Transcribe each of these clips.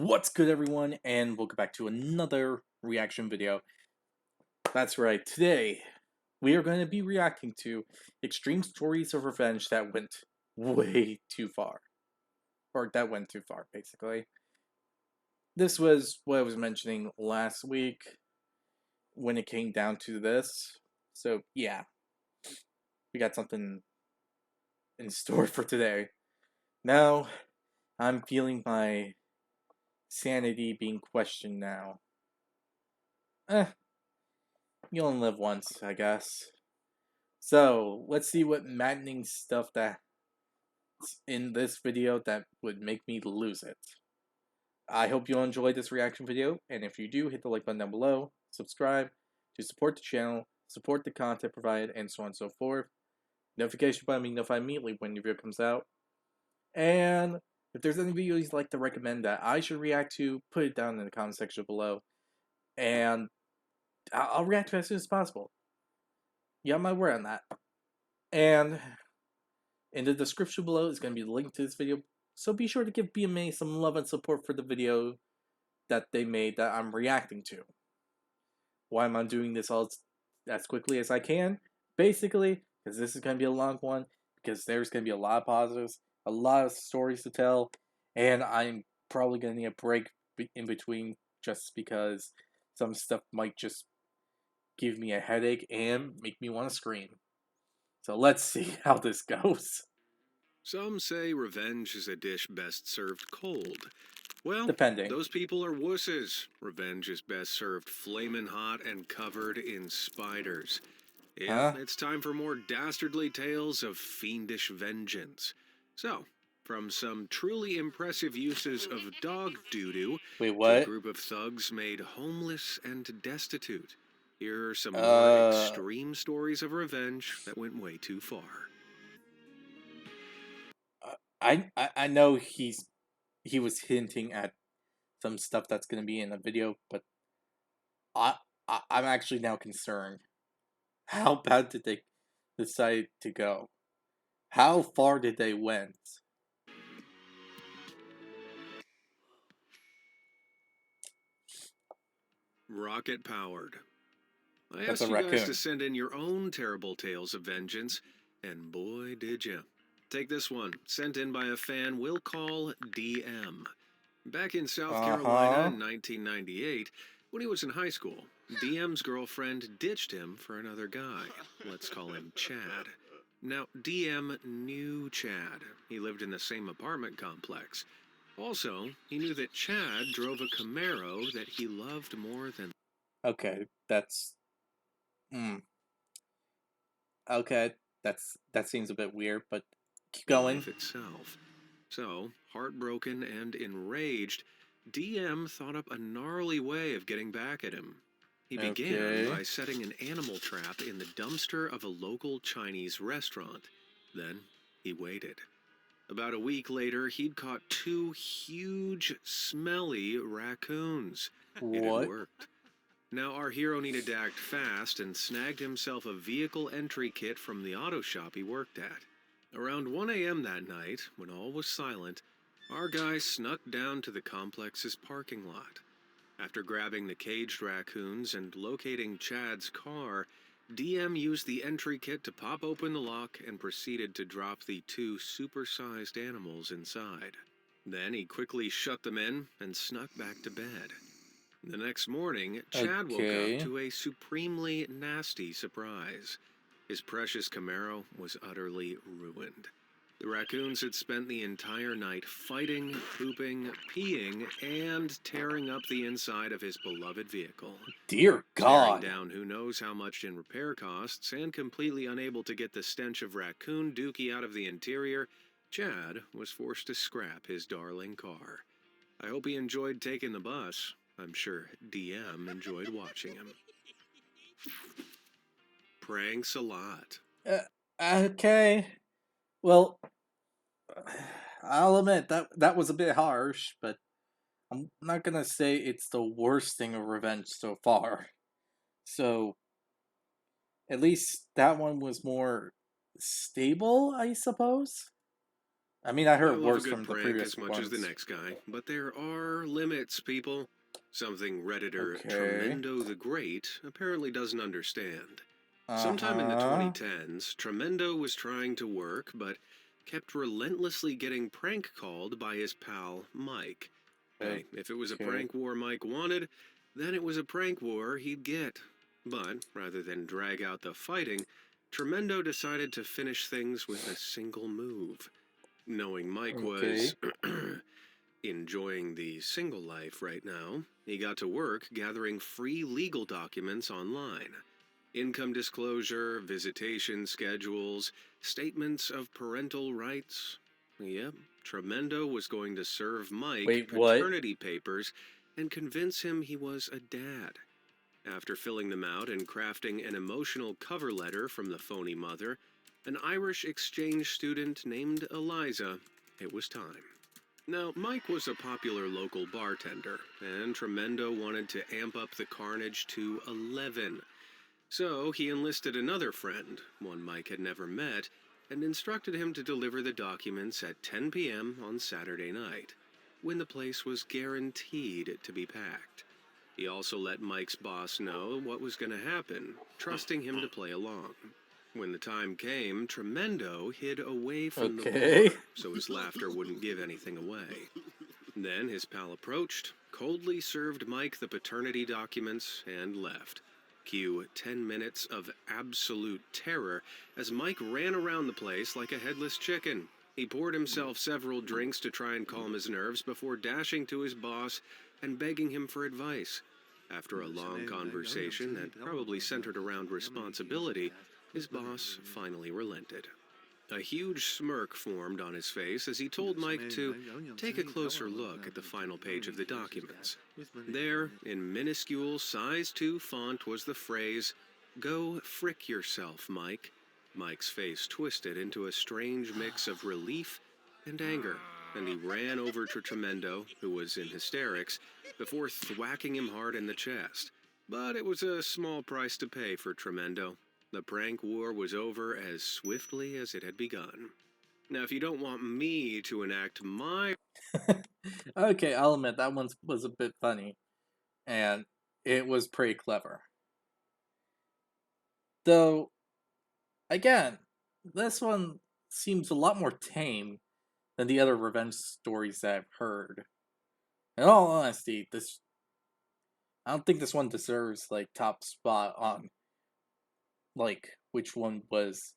What's good, everyone, and welcome back to another reaction video. That's right, today we are going to be reacting to extreme stories of revenge that went way too far. Or that went too far, basically. This was what I was mentioning last week when it came down to this. So, yeah, we got something in store for today. Now, I'm feeling my sanity being questioned now. You only live once, I guess. So, let's see what maddening stuff that's in this video that would make me lose it. I hope you'll enjoy this reaction video, and if you do, hit the like button down below, subscribe to support the channel, support the content provided, and so on and so forth. Notification button being notified immediately when your video comes out. And if there's any videos you'd like to recommend that I should react to, put it down in the comment section below. And I'll react to it as soon as possible. You have my word on that. And in the description below is going to be the link to this video, so be sure to give BMA some love and support for the video that they made that I'm reacting to. Why am I doing this all as quickly as I can? Basically, because this is going to be a long one, because there's going to be a lot of positives, a lot of stories to tell, and I'm probably going to need a break in between just because some stuff might just give me a headache and make me want to scream. So let's see how this goes. Some say revenge is a dish best served cold. Well, Depending. those people are wusses. Revenge is best served flamin' hot and covered in spiders. Yep, Huh? it's time for more dastardly tales of fiendish vengeance. So, from some truly impressive uses of dog doo-doo Wait, to a what? group of thugs made homeless and destitute, here are some more Uh, extreme stories of revenge that went way too far. I know he was hinting at some stuff that's gonna be in the video, but I, I'm actually now concerned. How bad did they decide to go? How far did they went? Rocket powered. I That's asked a you guys to raccoon. send in your own terrible tales of vengeance, and boy, did you. Take this one, sent in by a fan we'll call DM. Back in South Carolina Uh-huh. in 1998, when he was in high school, DM's girlfriend ditched him for another guy. Let's call him Chad. Now, DM knew Chad. He lived in the same apartment complex. Also, he knew that Chad drove a Camaro that he loved more than Okay, that's... Mm, okay, that seems a bit weird, but keep going. life itself. So, heartbroken and enraged, DM thought up a gnarly way of getting back at him. He began Okay. by setting an animal trap in the dumpster of a local Chinese restaurant. Then, he waited. About a week later, he'd caught two huge, smelly raccoons. It had What? worked. Now, our hero needed to act fast and snagged himself a vehicle entry kit from the auto shop he worked at. Around 1 a.m. that night, when all was silent, our guy snuck down to the complex's parking lot. After grabbing the caged raccoons and locating Chad's car, DM used the entry kit to pop open the lock and proceeded to drop the two supersized animals inside. Then he quickly shut them in and snuck back to bed. The next morning, Chad woke up Okay. to a supremely nasty surprise. His precious Camaro was utterly ruined. The raccoons had spent the entire night fighting, pooping, peeing, and tearing up the inside of his beloved vehicle. Dear Staring God. down who knows how much in repair costs and completely unable to get the stench of raccoon dookie out of the interior, Chad was forced to scrap his darling car. I hope he enjoyed taking the bus. I'm sure DM enjoyed watching him. Pranks a lot. Okay. Well, I'll admit that was a bit harsh, but I'm not gonna say it's the worst thing of revenge so far. So at least that one was more stable, I suppose. I mean, I I heard love a worse good from the prank previous as much as the ones. next guy, but there are limits, people. Something Redditor Okay. Tremendo the Great apparently doesn't understand. Sometime in the Uh-huh. 2010s, Tremendo was trying to work, but kept relentlessly getting prank called by his pal, Mike. Hey, if it was a Okay. prank war Mike wanted, then it was a prank war he'd get. But, rather than drag out the fighting, Tremendo decided to finish things with a single move. Knowing Mike was Okay. enjoying the single life right now, he got to work gathering free legal documents online. Income disclosure, visitation schedules, statements of parental rights. Yep, Tremendo was going to serve Mike Wait, what? paternity papers and convince him he was a dad. After filling them out and crafting an emotional cover letter from the phony mother, an Irish exchange student named Eliza, it was time. Now, Mike was a popular local bartender, and Tremendo wanted to amp up the carnage to 11. So he enlisted another friend, one Mike had never met, and instructed him to deliver the documents at 10 p.m. on Saturday night, when the place was guaranteed to be packed. He also let Mike's boss know what was going to happen, trusting him to play along. When the time came, Tremendo hid away from the Okay. bar so his laughter wouldn't give anything away. Then his pal approached, coldly served Mike the paternity documents, and left. Cue 10 minutes of absolute terror as Mike ran around the place like a headless chicken. He poured himself several drinks to try and calm his nerves before dashing to his boss and begging him for advice. After a long conversation that probably centered around responsibility, his boss finally relented. A huge smirk formed on his face as he told Mike to take a closer look at the final page of the documents. There, in minuscule size 2 font, was the phrase, "Go frick yourself, Mike." Mike's face twisted into a strange mix of relief and anger, and he ran over to Tremendo, who was in hysterics, before thwacking him hard in the chest. But it was a small price to pay for Tremendo. The prank war was over as swiftly as it had begun. Now, if you don't want me to enact my Okay, I'll admit that one was a bit funny. And it was pretty clever. Though, again, this one seems a lot more tame than the other revenge stories that I've heard. In all honesty, this I don't think this one deserves like top spot on like which one was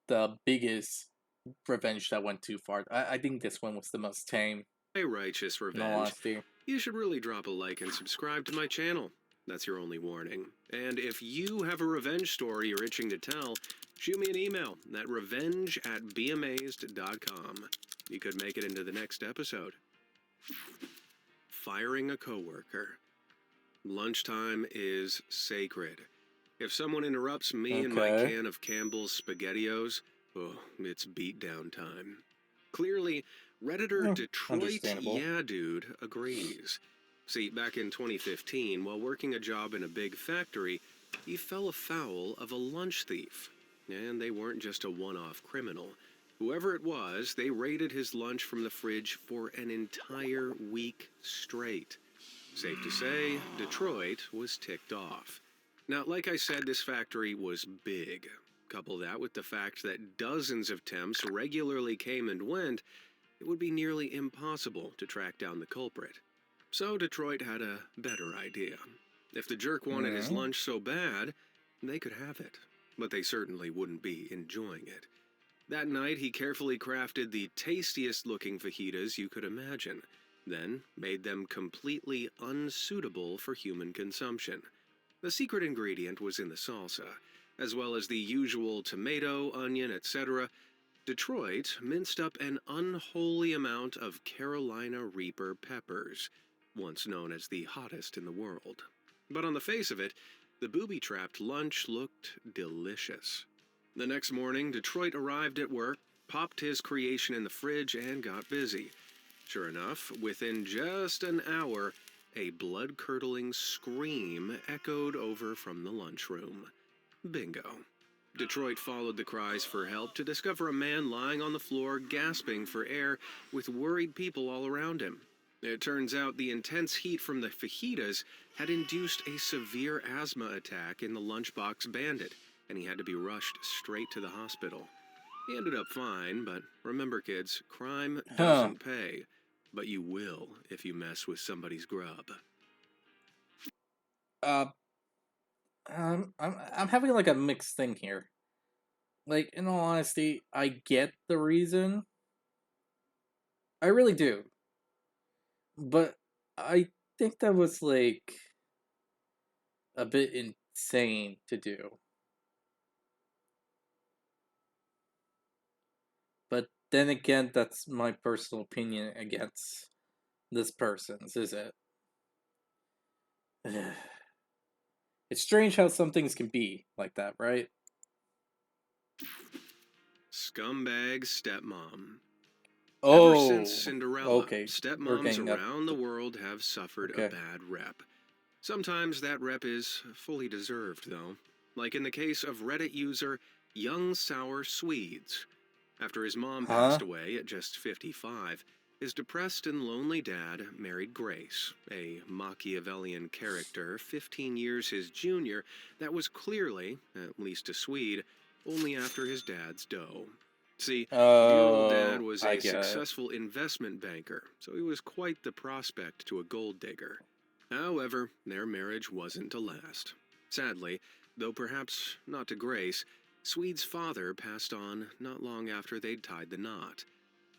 the biggest revenge that went too far. I think this one was the most tame, righteous in all revenge, honesty. you should really drop a like and subscribe to my channel. That's your only warning. And if you have a revenge story you're itching to tell, shoot me an email at revenge@beamazed.com. You could make it into the next episode. Firing a coworker. Lunchtime is sacred. If someone interrupts me and my Okay. can of Campbell's SpaghettiOs, oh, it's beatdown time. Clearly, Redditor Detroit Understandable. Yeah Dude agrees. See, back in 2015, while working a job in a big factory, he fell afoul of a lunch thief. And they weren't just a one-off criminal. Whoever it was, they raided his lunch from the fridge for an entire week straight. Safe to say, Detroit was ticked off. Now, like I said, this factory was big. Couple that with the fact that dozens of temps regularly came and went, it would be nearly impossible to track down the culprit. So Detroit had a better idea. If the jerk wanted his Mm. lunch so bad, they could have it. But they certainly wouldn't be enjoying it. That night, he carefully crafted the tastiest looking fajitas you could imagine, then made them completely unsuitable for human consumption. The secret ingredient was in the salsa, as well as the usual tomato, onion, etc. Detroit minced up an unholy amount of Carolina Reaper peppers, once known as the hottest in the world. But on the face of it, the booby-trapped lunch looked delicious. The next morning, Detroit arrived at work, popped his creation in the fridge, and got busy. Sure enough, within just an hour, a blood-curdling scream echoed over from the lunchroom. Bingo. Detroit followed the cries for help to discover a man lying on the floor gasping for air with worried people all around him. It turns out the intense heat from the fajitas had induced a severe asthma attack in the lunchbox bandit, and he had to be rushed straight to the hospital. He ended up fine, but remember, kids, crime Huh. doesn't pay, but you will if you mess with somebody's grub. Uh, I'm having like a mixed thing here. Like, in all honesty, I get the reason. I really do. But I think that was like a bit insane to do. But then again, that's my personal opinion against this person's, is it? It's strange how some things can be like that, right? Scumbag stepmom. Ever since Oh, Cinderella, okay. We're stepmoms getting up. around the world have suffered a Okay. bad rep. Sometimes that rep is fully deserved, though, like in the case of Reddit user Young Sour Swedes. After his mom passed Huh? away at just 55, his depressed and lonely dad married Grace, a Machiavellian character 15 years his junior that was clearly, at least a Swede, only after his dad's dough. See, dear old dad Oh, was I a get it. successful investment banker, so he was quite the prospect to a gold digger. However, their marriage wasn't to last. Sadly, though perhaps not to Grace, Swede's father passed on not long after they'd tied the knot.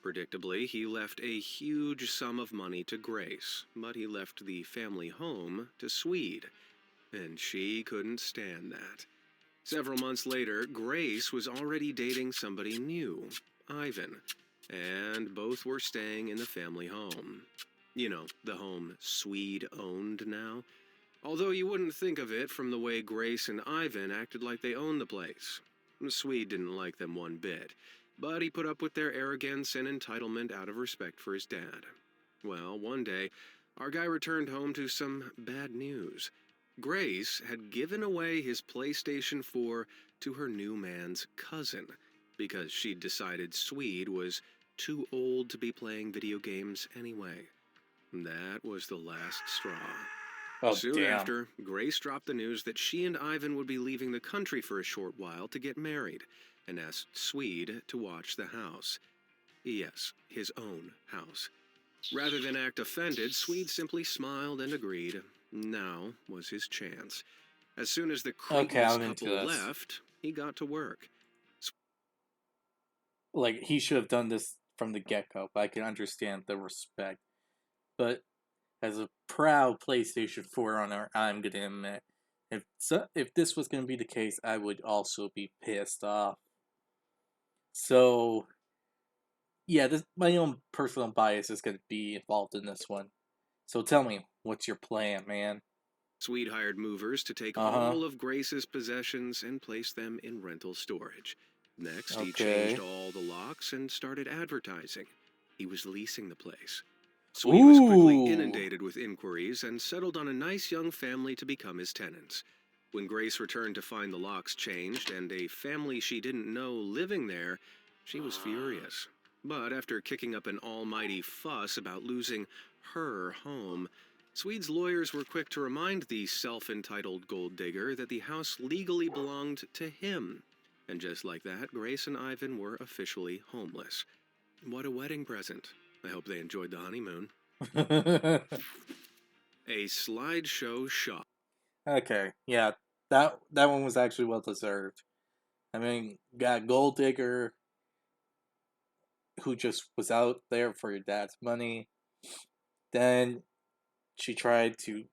Predictably, he left a huge sum of money to Grace, but he left the family home to Swede, and she couldn't stand that. Several months later, Grace was already dating somebody new, Ivan, and both were staying in the family home. You know, the home Swede owned now. Although you wouldn't think of it from the way Grace and Ivan acted like they owned the place. The Swede didn't like them one bit, but he put up with their arrogance and entitlement out of respect for his dad. Well, one day, our guy returned home to some bad news. Grace had given away his PlayStation 4 to her new man's cousin because she'd decided Swede was too old to be playing video games anyway. That was the last straw. Oh, Soon damn. after, Grace dropped the news that she and Ivan would be leaving the country for a short while to get married, and asked Swede to watch the house. Yes, his own house. Rather than act offended, Swede simply smiled and agreed. Now was his chance. As soon as the Okay, Cretinous I'm into couple this. left, he got to work. Like, he should have done this from the get-go, but I can understand the respect. But as a proud PlayStation 4 owner, I'm gonna admit, if this was gonna be the case, I would also be pissed off. So, yeah, this my own personal bias is gonna be involved in this one. So tell me, what's your plan, man? Swede hired movers to take Uh-huh. all of Grace's possessions and place them in rental storage. Next, he changed Okay. all the locks and started advertising. He was leasing the place. Swede was quickly Ooh. inundated with inquiries and settled on a nice young family to become his tenants. When Grace returned to find the locks changed and a family she didn't know living there, she was furious. But after kicking up an almighty fuss about losing her home, Swede's lawyers were quick to remind the self-entitled gold digger that the house legally belonged to him. And just like that, Grace and Ivan were officially homeless. What a wedding present. I hope they enjoyed the honeymoon. A slideshow shop. Okay, yeah, that one was actually well deserved. I mean, got Gold Digger who just was out there for your dad's money. Then she tried to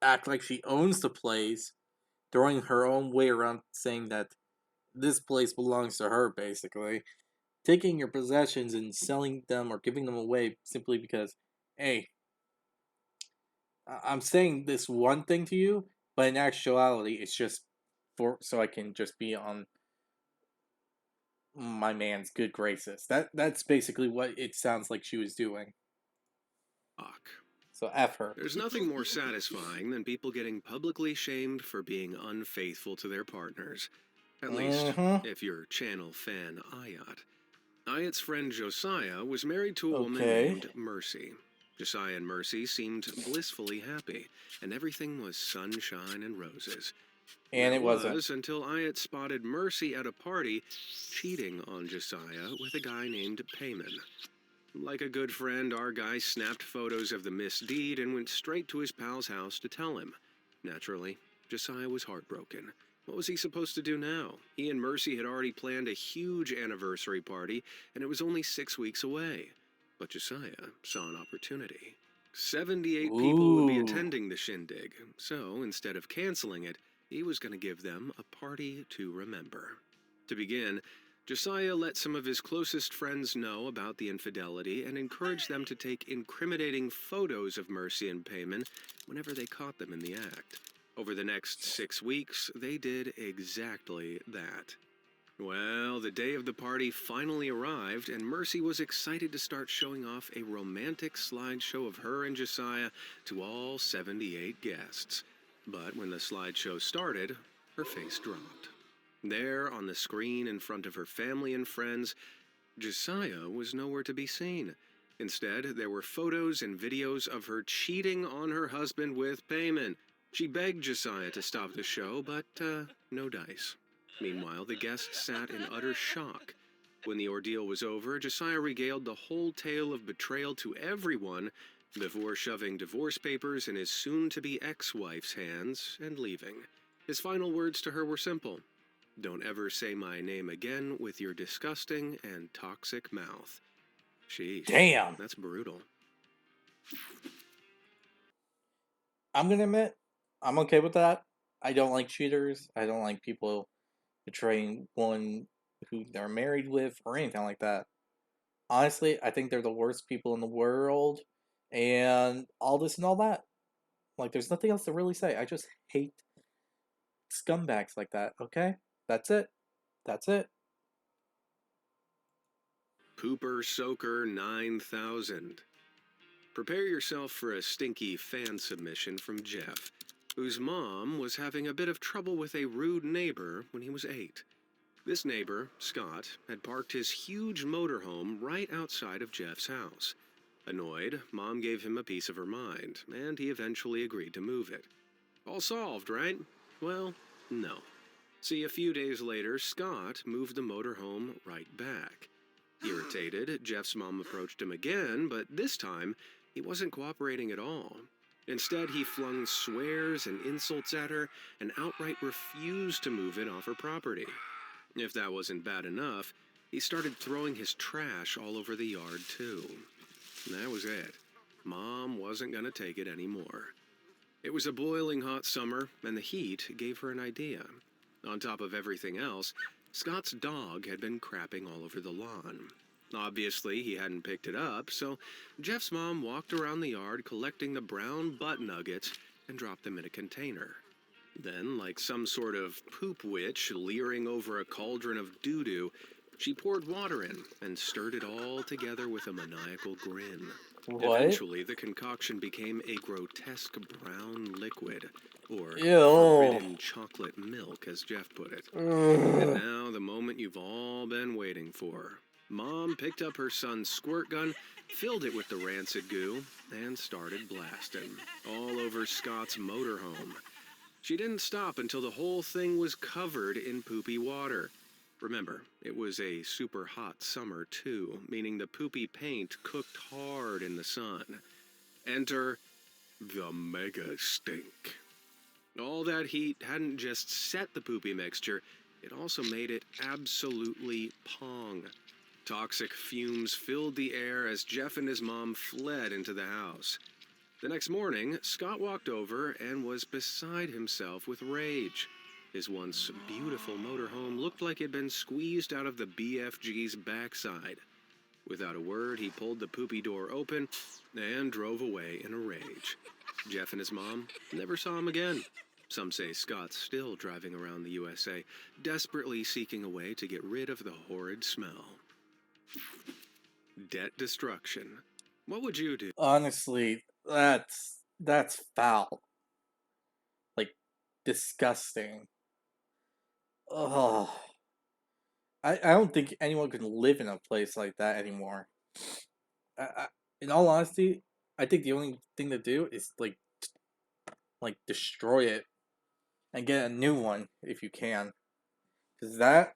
act like she owns the place, throwing her own way around saying that this place belongs to her, basically. Taking your possessions and selling them or giving them away simply because, hey, I'm saying this one thing to you, but in actuality, it's just for so I can just be on my man's good graces. That's basically what it sounds like she was doing. So F her. There's nothing more satisfying than people getting publicly shamed for being unfaithful to their partners. At least, Mm-hmm. if you're channel fan Ayat. Ayat's friend Josiah was married to a woman Okay. named Mercy. Josiah and Mercy seemed blissfully happy, and everything was sunshine and roses. And That it wasn't. was until Ayat spotted Mercy at a party cheating on Josiah with a guy named Payman. Like a good friend, our guy snapped photos of the misdeed and went straight to his pal's house to tell him. Naturally, Josiah was heartbroken. What was he supposed to do now? He and Mercy had already planned a huge anniversary party, and it was only 6 weeks away. But Josiah saw an opportunity. 78 people would be Ooh. attending the shindig, so instead of canceling it, he was going to give them a party to remember. To begin, Josiah let some of his closest friends know about the infidelity and encouraged them to take incriminating photos of Mercy and Payman whenever they caught them in the act. Over the next 6 weeks, they did exactly that. Well, the day of the party finally arrived, and Mercy was excited to start showing off a romantic slideshow of her and Josiah to all 78 guests. But when the slideshow started, her face dropped. There, on the screen in front of her family and friends, Josiah was nowhere to be seen. Instead, there were photos and videos of her cheating on her husband with Payman. She begged Josiah to stop the show, but no dice. Meanwhile, the guests sat in utter shock. When the ordeal was over, Josiah regaled the whole tale of betrayal to everyone before shoving divorce papers in his soon-to-be ex-wife's hands and leaving. His final words to her were simple. Don't ever say my name again with your disgusting and toxic mouth. Sheesh, Damn. that's brutal. I'm gonna admit, I'm okay with that. I don't like cheaters. I don't like people betraying one who they're married with or anything like that. Honestly, I think they're the worst people in the world, and all this and all that. Like, there's nothing else to really say. I just hate scumbags like that, okay? That's it. That's it. Pooper Soaker 9000. Prepare yourself for a stinky fan submission from Jeff, whose mom was having a bit of trouble with a rude neighbor when he was 8. This neighbor, Scott, had parked his huge motorhome right outside of Jeff's house. Annoyed, Mom gave him a piece of her mind, and he eventually agreed to move it. All solved, right? Well, no. See, a few days later, Scott moved the motorhome right back. Irritated, Jeff's mom approached him again, but this time, he wasn't cooperating at all. Instead, he flung swears and insults at her and outright refused to move it off her property. If that wasn't bad enough, he started throwing his trash all over the yard, too. And that was it. Mom wasn't going to take it anymore. It was a boiling hot summer, and the heat gave her an idea. On top of everything else, Scott's dog had been crapping all over the lawn. Obviously, he hadn't picked it up, so Jeff's mom walked around the yard collecting the brown butt nuggets and dropped them in a container. Then, like some sort of poop witch leering over a cauldron of doo-doo, she poured water in and stirred it all together with a maniacal grin. What? Eventually, the concoction became a grotesque brown liquid, or Ew. forbidden chocolate milk, as Jeff put it. And Ugh. now, the moment you've all been waiting for. Mom picked up her son's squirt gun, filled it with the rancid goo, and started blasting, all over Scott's motorhome. She didn't stop until the whole thing was covered in poopy water. Remember, it was a super hot summer too, meaning the poopy paint cooked hard in the sun. Enter the mega stink. All that heat hadn't just set the poopy mixture, it also made it absolutely pong. Toxic fumes filled the air as Jeff and his mom fled into the house. The next morning, Scott walked over and was beside himself with rage. His once beautiful motorhome looked like it had been squeezed out of the BFG's backside. Without a word, he pulled the poopy door open and drove away in a rage. Jeff and his mom never saw him again. Some say Scott's still driving around the USA, desperately seeking a way to get rid of the horrid smell. Debt destruction. What would you do? Honestly, that's foul. Like, disgusting. Ugh. I don't think anyone can live in a place like that anymore. I, in all honesty, I think the only thing to do is like destroy it and get a new one if you can, because that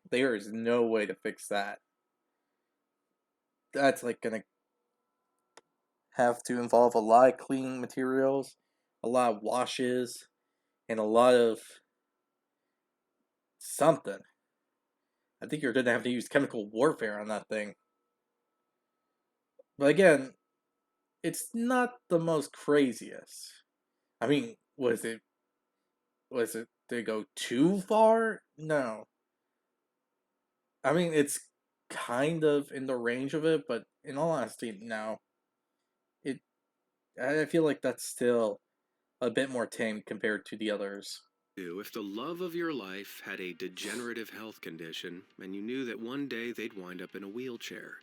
there is no way to fix that. That's like gonna have to involve a lot of cleaning materials, a lot of washes, and a lot of something. I think you're gonna have to use chemical warfare on that thing. But again, it's not the most craziest. I mean, was it did it go too far? No. I mean, it's kind of in the range of it, but in all honesty, no. It I feel like that's still a bit more tame compared to the others. If the love of your life had a degenerative health condition and you knew that one day they'd wind up in a wheelchair.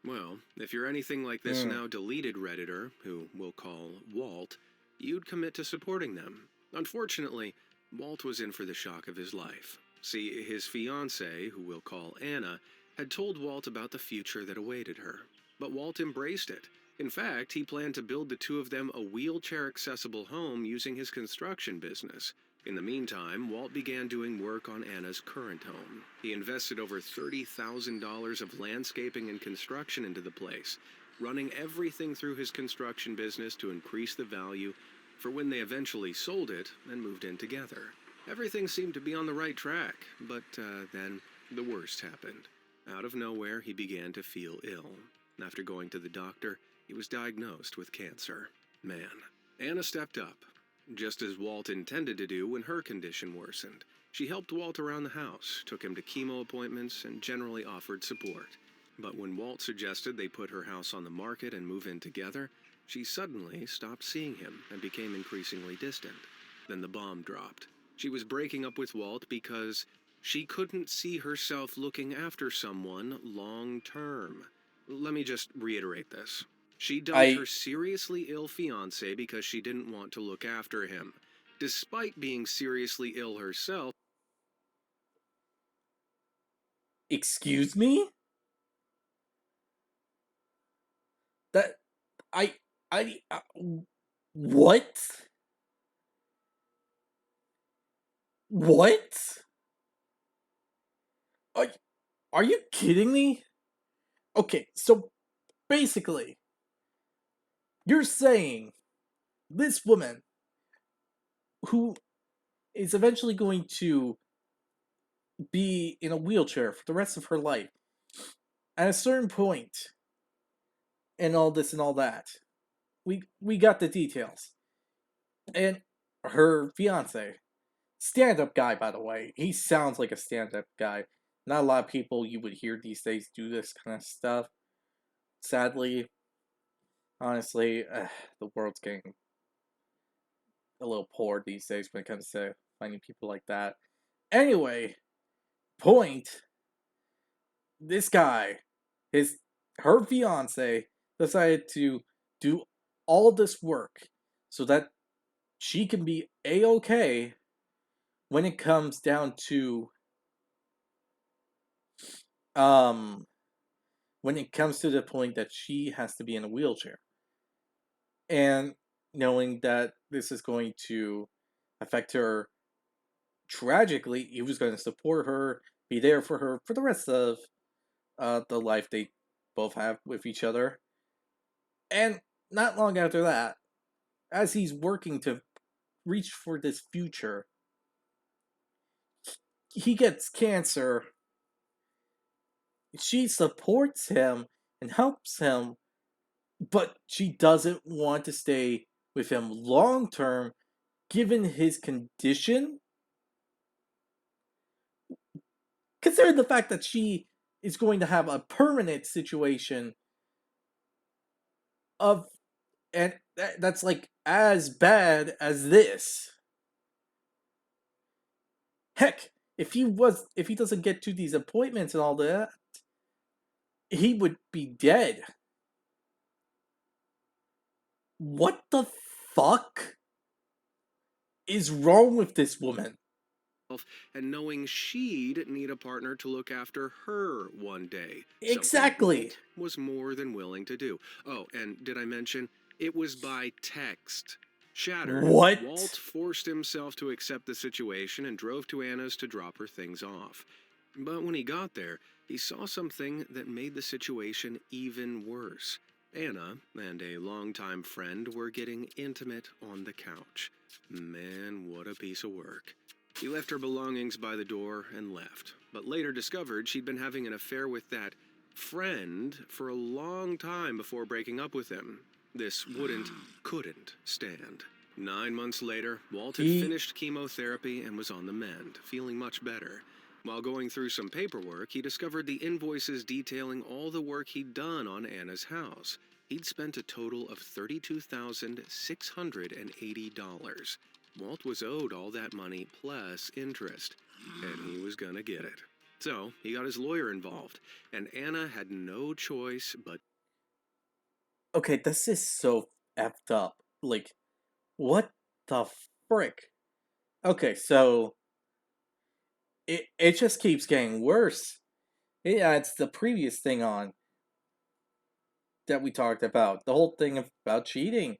Well, if you're anything like this Hmm. now deleted Redditor, who we'll call Walt, you'd commit to supporting them. Unfortunately, Walt was in for the shock of his life. See, his fiancée, who we'll call Anna, had told Walt about the future that awaited her. But Walt embraced it. In fact, he planned to build the two of them a wheelchair accessible home using his construction business. In the meantime, Walt began doing work on Anna's current home. He invested over $30,000 of landscaping and construction into the place, running everything through his construction business to increase the value for when they eventually sold it and moved in together. Everything seemed to be on the right track, but then the worst happened. Out of nowhere, he began to feel ill. After going to the doctor, he was diagnosed with cancer. Man, Anna stepped up, just as Walt intended to do when her condition worsened. She helped Walt around the house, took him to chemo appointments, and generally offered support. But when Walt suggested they put her house on the market and move in together, she suddenly stopped seeing him and became increasingly distant. Then the bomb dropped. She was breaking up with Walt because she couldn't see herself looking after someone long term. Let me just reiterate this. She dumped I her seriously ill fiancé because she didn't want to look after him. Despite being seriously ill herself, excuse me? That I I what? What? Are, are you kidding me? Okay, so basically, you're saying this woman who is eventually going to be in a wheelchair for the rest of her life at a certain point and all this and all that. We got the details. And her fiance, stand-up guy by the way. He sounds like a stand-up guy. Not a lot of people you would hear these days do this kind of stuff. Sadly, honestly, the world's getting a little poor these days when it comes to finding people like that. Anyway, point, this guy, his her fiance decided to do all this work so that she can be a-okay when it comes down to um when it comes to the point that she has to be in a wheelchair. And knowing that this is going to affect her tragically, he was going to support her, be there for her for the rest of the life they both have with each other. And not long after that, as he's working to reach for this future, he gets cancer. She supports him and helps him, but she doesn't want to stay with him long term given his condition. Considering the fact that she is going to have a permanent situation of, and that's like as bad as this. Heck, if he doesn't get to these appointments and all that, he would be dead. What the fuck is wrong with this woman? and knowing she'd need a partner to look after her one day, something Exactly. Walt was more than willing to do. Oh, and did I mention it was by text? Shattered, What? Walt forced himself to accept the situation and drove to Anna's to drop her things off. But when he got there, he saw something that made the situation even worse. Anna and a longtime friend were getting intimate on the couch. Man, what a piece of work. He left her belongings by the door and left, but later discovered she'd been having an affair with that friend for a long time before breaking up with him. This couldn't stand. 9 months later, Walt had He finished chemotherapy and was on the mend, feeling much better. While going through some paperwork, he discovered the invoices detailing all the work he'd done on Anna's house. He'd spent a total of $32,680. Walt was owed all that money plus interest, and he was gonna get it. So he got his lawyer involved, and Anna had no choice but okay, this is so effed up. Like, what the frick? Okay, so it just keeps getting worse. It adds the previous thing on that we talked about, the whole thing about cheating.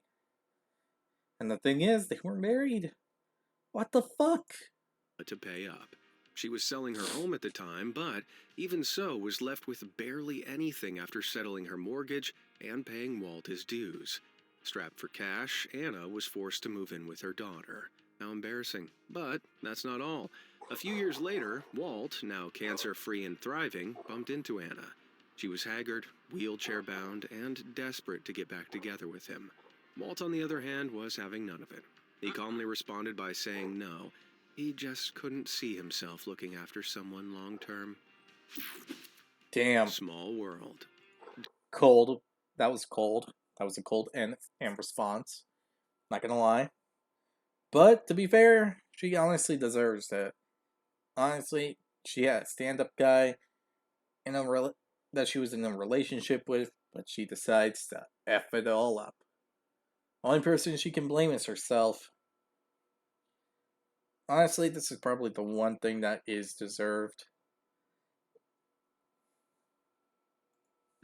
And the thing is, they were married. What the fuck? to pay up. She was selling her home at the time, but even so was left with barely anything after settling her mortgage and paying Walt his dues. Strapped for cash, Anna was forced to move in with her daughter. How embarrassing. But that's not all. A few years later, Walt, now cancer-free and thriving, bumped into Anna. She was haggard, wheelchair-bound, and desperate to get back together with him. Walt, on the other hand, was having none of it. He calmly responded by saying no. He just couldn't see himself looking after someone long-term. Damn. Small world. Cold. That was cold. That was a cold and response. Not gonna lie. But to be fair, she honestly deserves it. Honestly, she had a stand-up guy in that she was in a relationship with, but she decides to F it all up. Only person she can blame is herself. Honestly, this is probably the one thing that is deserved.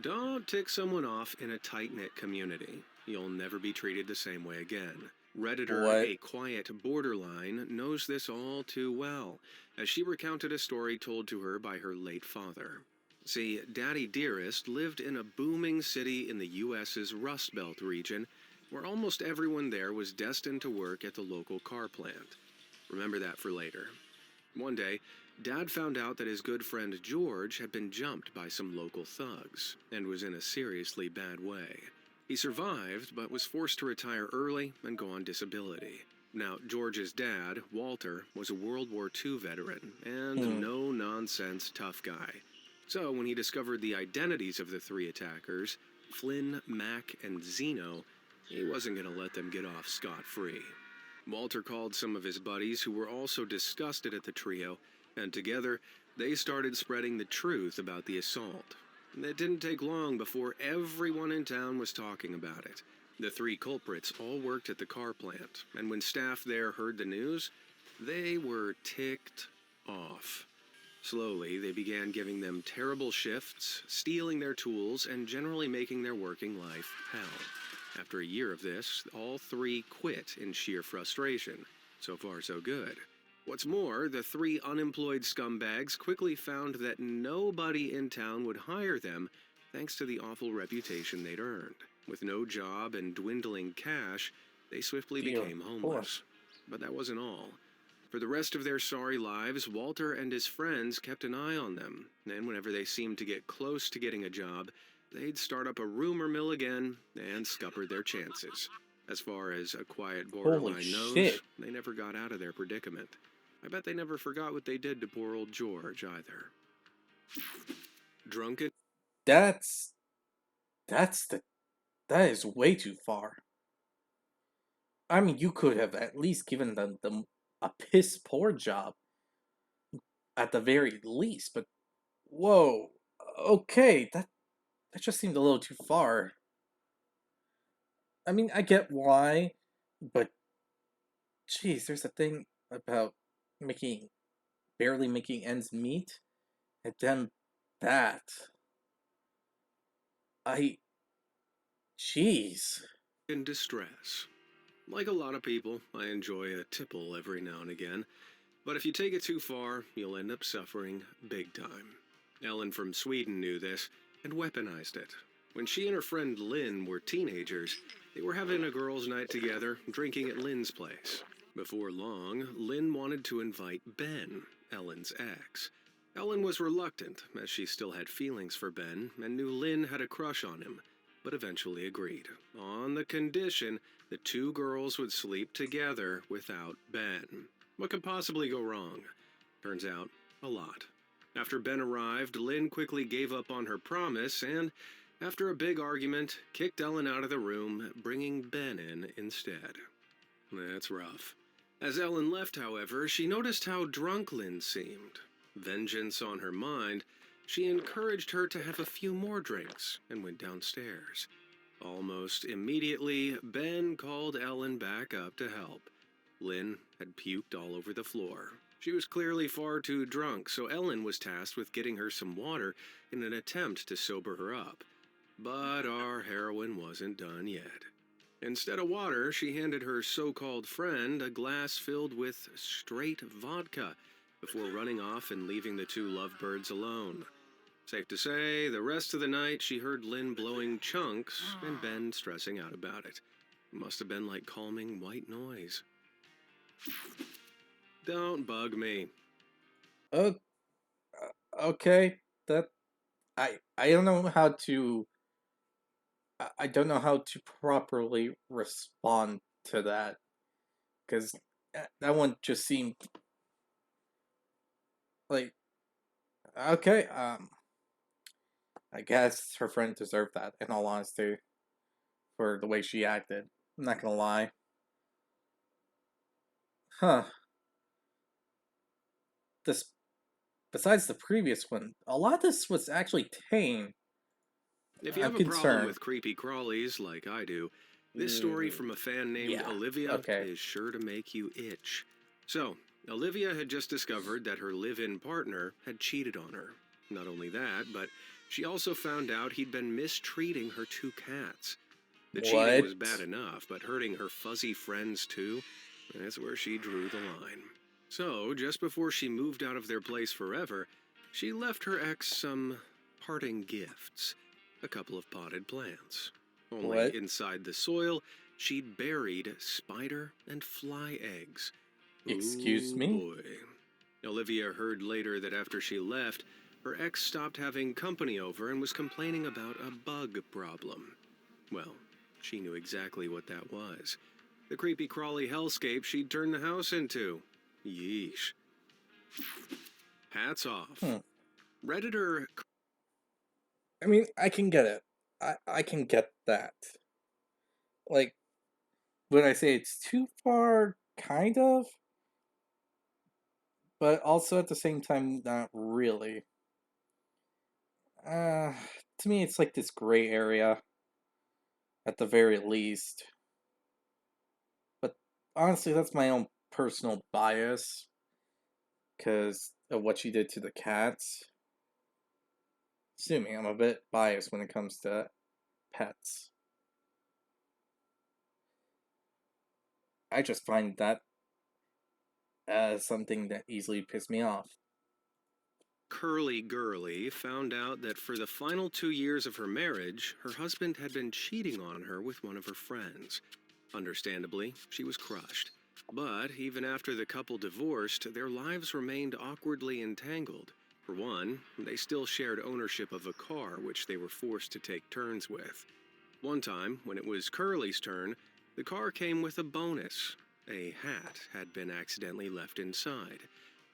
Don't tick someone off in a tight-knit community. You'll never be treated the same way again. Redditor What? A Quiet Borderline knows this all too well, as she recounted a story told to her by her late father. See, Daddy Dearest lived in a booming city in the U.S.'s Rust Belt region, where almost everyone there was destined to work at the local car plant. Remember that for later. One day, Dad found out that his good friend George had been jumped by some local thugs and was in a seriously bad way. He survived, but was forced to retire early and go on disability. Now, George's dad, Walter, was a World War II veteran and no-nonsense tough guy. So when he discovered the identities of the three attackers, Flynn, Mac, and Zeno, he wasn't going to let them get off scot-free. Walter called some of his buddies who were also disgusted at the trio, and together they started spreading the truth about the assault. It didn't take long before everyone in town was talking about it. The three culprits all worked at the car plant, and when staff there heard the news, they were ticked off. Slowly, they began giving them terrible shifts, stealing their tools, and generally making their working life hell. After a year of this, all three quit in sheer frustration. So far, so good. What's more, the three unemployed scumbags quickly found that nobody in town would hire them thanks to the awful reputation they'd earned. With no job and dwindling cash, they swiftly became homeless. But that wasn't all. For the rest of their sorry lives, Walter and his friends kept an eye on them, and whenever they seemed to get close to getting a job, they'd start up a rumor mill again and scupper their chances. As far as A Quiet Borderline knows, they never got out of their predicament. I bet they never forgot what they did to poor old George, either. Drunken? That's that is way too far. I mean, you could have at least given them a piss poor job at the very least, but whoa, okay, that just seemed a little too far. I mean, I get why, but geez, there's a thing about making barely making ends meet, and then that. I. Jeez. In distress. Like a lot of people, I enjoy a tipple every now and again, but if you take it too far, you'll end up suffering big time. Ellen from Sweden knew this and weaponized it. When she and her friend Lynn were teenagers, they were having a girls' night together, drinking at Lynn's place. Before long, Lynn wanted to invite Ben, Ellen's ex. Ellen was reluctant, as she still had feelings for Ben and knew Lynn had a crush on him, but eventually agreed, on the condition the two girls would sleep together without Ben. What could possibly go wrong? Turns out, a lot. After Ben arrived, Lynn quickly gave up on her promise and, after a big argument, kicked Ellen out of the room, bringing Ben in instead. That's rough. As Ellen left, however, she noticed how drunk Lynn seemed. Vengeance on her mind, she encouraged her to have a few more drinks and went downstairs. Almost immediately, Ben called Ellen back up to help. Lynn had puked all over the floor. She was clearly far too drunk, so Ellen was tasked with getting her some water in an attempt to sober her up. But our heroine wasn't done yet. Instead of water, she handed her so-called friend a glass filled with straight vodka before running off and leaving the two lovebirds alone. Safe to say, the rest of the night she heard Lynn blowing chunks and Ben stressing out about it. It must have been like calming white noise. Don't bug me. Oh, okay. That I don't know how to. I don't know how to properly respond to that because that one just seemed like okay. I guess her friend deserved that. In all honesty, for the way she acted, I'm not gonna lie. Huh. This besides the previous one, a lot of this was actually tame. If you I'm have a problem concerned. with creepy crawlies like I do, this story from a fan named Yeah. Olivia Okay. is sure to make you itch. So, Olivia had just discovered that her live-in partner had cheated on her. Not only that, but she also found out he'd been mistreating her two cats. The cheating What? was bad enough, but hurting her fuzzy friends too, that's where she drew the line. So, just before she moved out of their place forever, she left her ex some parting gifts. A couple of potted plants. Only What? inside the soil, she'd buried spider and fly eggs. Excuse Ooh me? boy. Olivia heard later that after she left, her ex stopped having company over and was complaining about a bug problem. Well, she knew exactly what that was. The creepy crawly hellscape she'd turned the house into. Yeesh. Hats off. Hmm. Redditor. I mean, I can get it. I can get that. Like, would I say it's too far? Kind of. But also at the same time, not really. Uh, to me, it's like this gray area, at the very least. But honestly, that's my own personal bias, because of what she did to the cats. Assuming I'm a bit biased when it comes to pets. I just find that as something that easily pissed me off. Curly Girly found out that for the final 2 years of her marriage, her husband had been cheating on her with one of her friends. Understandably, she was crushed. But even after the couple divorced, their lives remained awkwardly entangled. For one, they still shared ownership of a car which they were forced to take turns with. One time, when it was Curly's turn, the car came with a bonus. A hat had been accidentally left inside.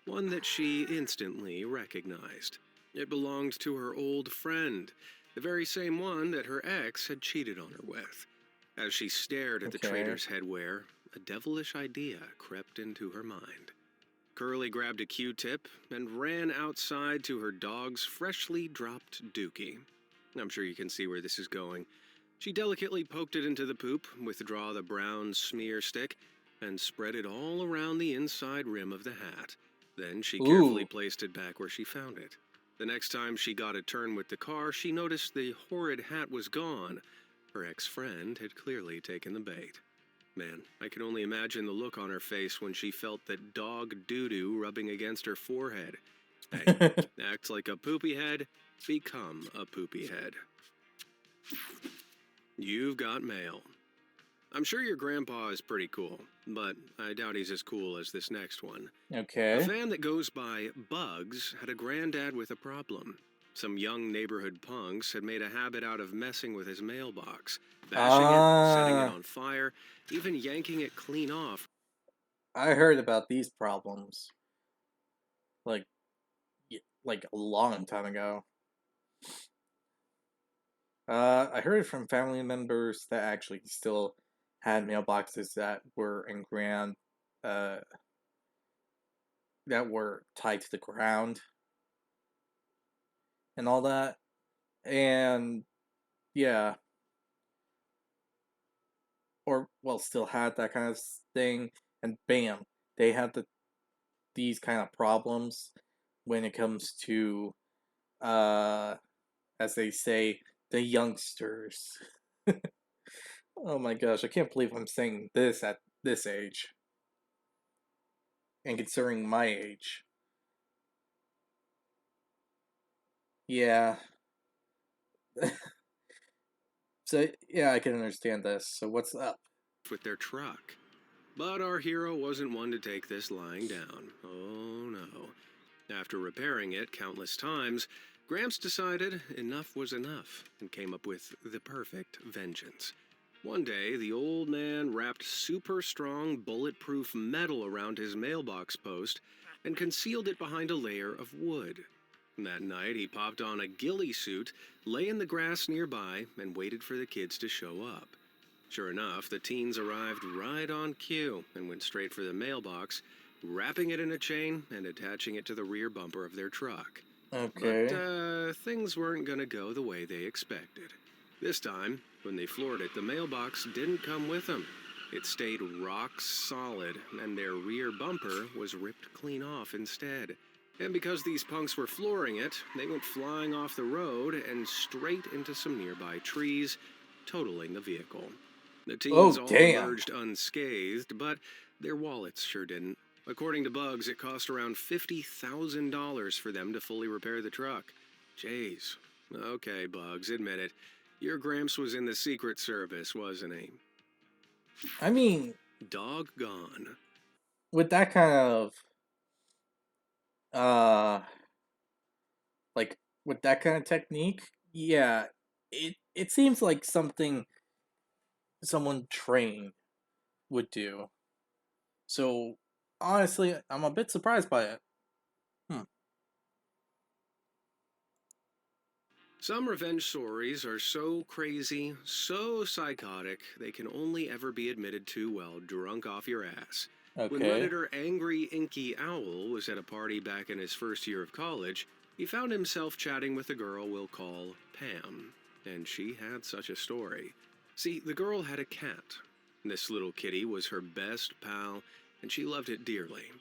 One that she instantly recognized. It belonged to her old friend, the very same one that her ex had cheated on her with. As she stared at the Okay. traitor's headwear, a devilish idea crept into her mind. Curly grabbed a Q-tip and ran outside to her dog's freshly dropped dookie. I'm sure you can see where this is going. She delicately poked it into the poop, withdraw the brown smear stick, and spread it all around the inside rim of the hat. Then she carefully Ooh. placed it back where she found it. The next time she got a turn with the car, she noticed the horrid hat was gone. Her ex-friend had clearly taken the bait. Man, I can only imagine the look on her face when she felt that dog doo-doo rubbing against her forehead. Hey, act like a poopy head, become a poopy head. You've got mail. I'm sure your grandpa is pretty cool, but I doubt he's as cool as this next one. A Okay. fan that goes by Bugs had a granddad with a problem. Some young neighborhood punks had made a habit out of messing with his mailbox, bashing it, setting it Ah, on fire, even yanking it clean off. I heard about these problems like like a long time ago. I heard it from family members that actually still had mailboxes that were in ground, uh, that were tied to the ground and all that. And yeah, or well, still had that kind of thing. And bam, they had these kind of problems when it comes to, uh, as they say, the youngsters. Oh my gosh, I can't believe I'm saying this at this age. And considering my age. Yeah. So, yeah, I can understand this. So, what's up? With their truck. But our hero wasn't one to take this lying down. Oh no. After repairing it countless times, Gramps decided enough was enough and came up with the perfect vengeance. One day, the old man wrapped super strong, bulletproof metal around his mailbox post and concealed it behind a layer of wood. That night, he popped on a ghillie suit, lay in the grass nearby, and waited for the kids to show up. Sure enough, the teens arrived right on cue and went straight for the mailbox, wrapping it in a chain and attaching it to the rear bumper of their truck. But Okay. things weren't going to go the way they expected. This time, when they floored it, the mailbox didn't come with them. It stayed rock solid, and their rear bumper was ripped clean off instead. And because these punks were flooring it, they went flying off the road and straight into some nearby trees, totaling the vehicle. The teens Oh, all damn. emerged unscathed, but their wallets sure didn't. According to Bugs, it cost around $50,000 for them to fully repair the truck. Jeez. Okay, Bugs, admit it. Your Gramps was in the Secret Service, wasn't he? I mean, Doggone. with that kind of, uh, like, with that kind of technique, yeah, it seems like something someone trained would do. So, honestly, I'm a bit surprised by it. Hmm. Some revenge stories are so crazy, so psychotic, they can only ever be admitted to while drunk off your ass. When Okay. Redditor Angry Inky Owl was at a party back in his first year of college, he found himself chatting with a girl we'll call Pam. And she had such a story. See, the girl had a cat. This little kitty was her best pal, and she loved it dearly.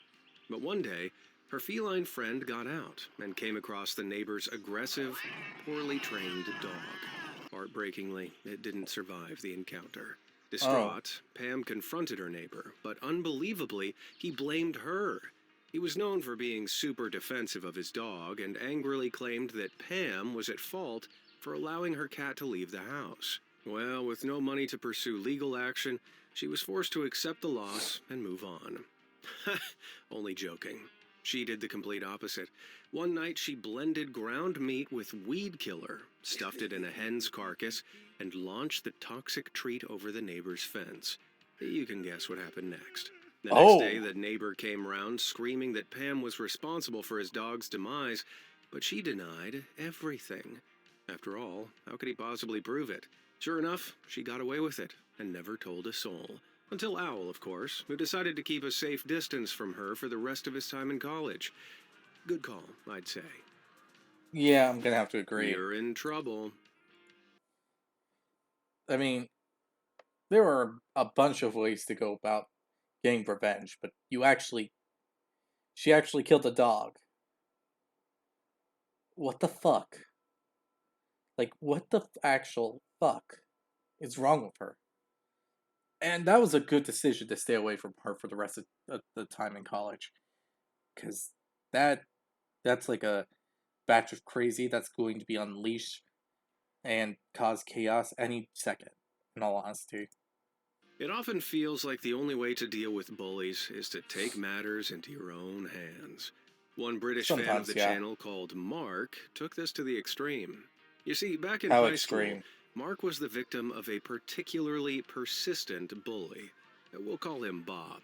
But one day, her feline friend got out and came across the neighbor's aggressive, poorly trained dog. Heartbreakingly, it didn't survive the encounter. Oh. Distraught, Pam confronted her neighbor, but unbelievably, he blamed her. He was known for being super defensive of his dog and angrily claimed that Pam was at fault for allowing her cat to leave the house. Well, with no money to pursue legal action, she was forced to accept the loss and move on. Only joking. She did the complete opposite. One night she blended ground meat with weed killer, stuffed it in a hen's carcass, and launched the toxic treat over the neighbor's fence. You can guess what happened next. The next day, Oh. the neighbor came round screaming that Pam was responsible for his dog's demise, but she denied everything. After all, how could he possibly prove it? Sure enough, she got away with it and never told a soul. Until Owl, of course, who decided to keep a safe distance from her for the rest of his time in college. Good call, I'd say. Yeah, I'm gonna have to agree. You're in trouble. I mean, there are a bunch of ways to go about getting revenge, but you actually She actually killed a dog. What the fuck? Like, what the actual fuck is wrong with her? And that was a good decision to stay away from her for the rest of the time in college. Because that's like a batch of crazy that's going to be unleashed and cause chaos any second, in all honesty. It often feels like the only way to deal with bullies is to take matters into your own hands. One British fan of Sometimes, the yeah. channel called Mark took this to the extreme. You see, back in How high school, extreme. Mark was the victim of a particularly persistent bully. We'll call him Bob.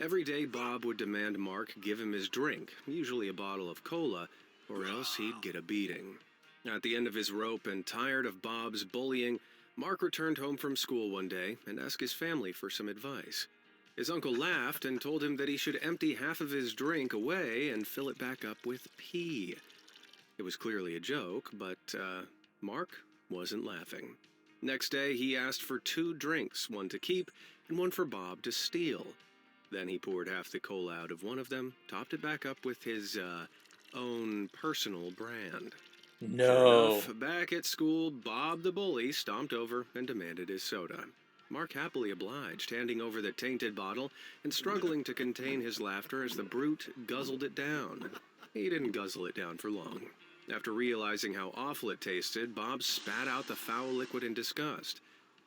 Every day, Bob would demand Mark give him his drink, usually a bottle of cola, or else he'd get a beating. At the end of his rope and tired of Bob's bullying, Mark returned home from school one day and asked his family for some advice. His uncle laughed and told him that he should empty half of his drink away and fill it back up with pee. It was clearly a joke, but Mark wasn't laughing. Next day, he asked for 2 drinks, one to keep and one for Bob to steal. Then he poured half the cola out of one of them, topped it back up with his own personal brand. Sure No. enough, back at school, Bob the bully stomped over and demanded his soda. Mark happily obliged, handing over the tainted bottle and struggling to contain his laughter as the brute guzzled it down. He didn't guzzle it down for long. After realizing how awful it tasted, Bob spat out the foul liquid in disgust.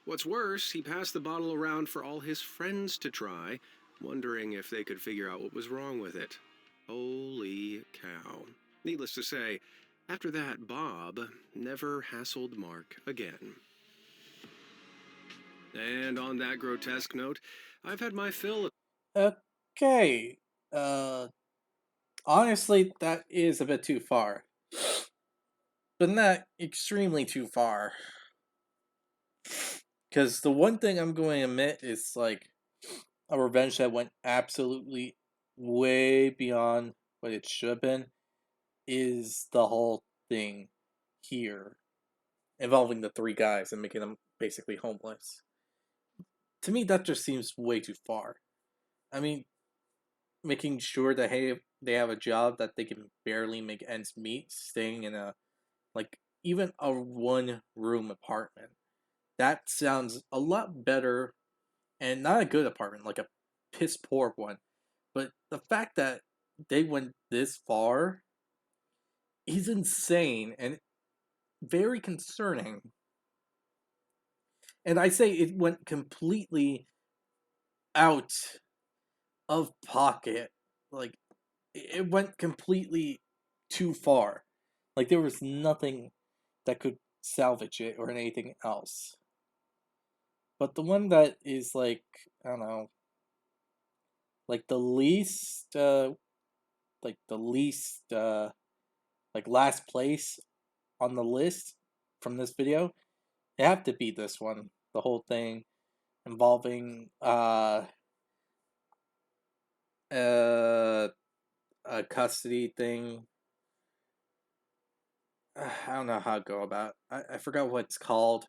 What's worse, he passed the bottle around for all his friends to try, wondering if they could figure out what was wrong with it. Holy cow. Needless to say, after that, Bob never hassled Mark again. And on that grotesque note, I've had my fill of... Okay. Honestly, that is a bit too far. But not extremely too far. Because the one thing I'm going to admit is, like, a revenge that went absolutely way beyond what it should have been is the whole thing here involving the 3 guys and making them basically homeless. To me, that just seems way too far. I mean, making sure that, hey, they have a job that they can barely make ends meet, staying in a, like, even a 1-room apartment. That sounds a lot better, and not a good apartment, like a piss poor one. But the fact that they went this far is insane and very concerning. And I say it went completely out of pocket. Like, it went completely too far. Like, there was nothing that could salvage it or anything else. But the one that is, like, I don't know, like the least, like last place on the list from this video, it have to be this one. The whole thing involving a custody thing. I don't know how to go about. I forgot what it's called,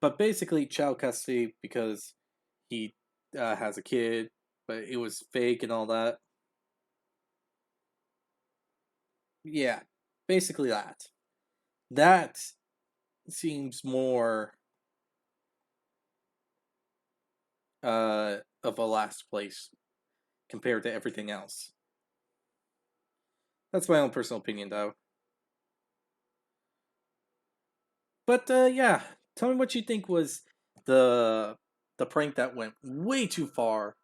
but basically child custody because he has a kid, but it was fake and all that. Yeah, basically that. That seems more of a last place compared to everything else. That's my own personal opinion, though. But yeah, tell me what you think was the the prank that went way too far.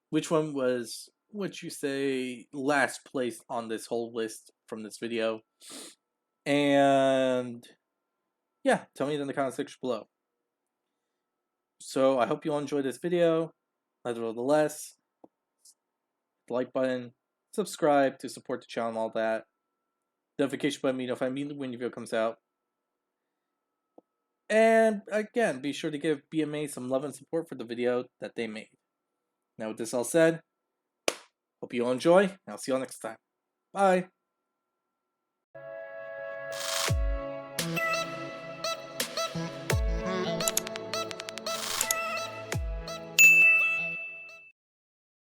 Which one was, would you say, last place on this whole list from this video? And yeah, tell me in the comment section below. So I hope you all enjoyed this video. Nevertheless, the like button, subscribe to support the channel and all that. Notification button, you know, if I mean when your video comes out. And again, be sure to give BMA some love and support for the video that they made. Now with this all said, hope you all enjoy, and I'll see you all next time. Bye!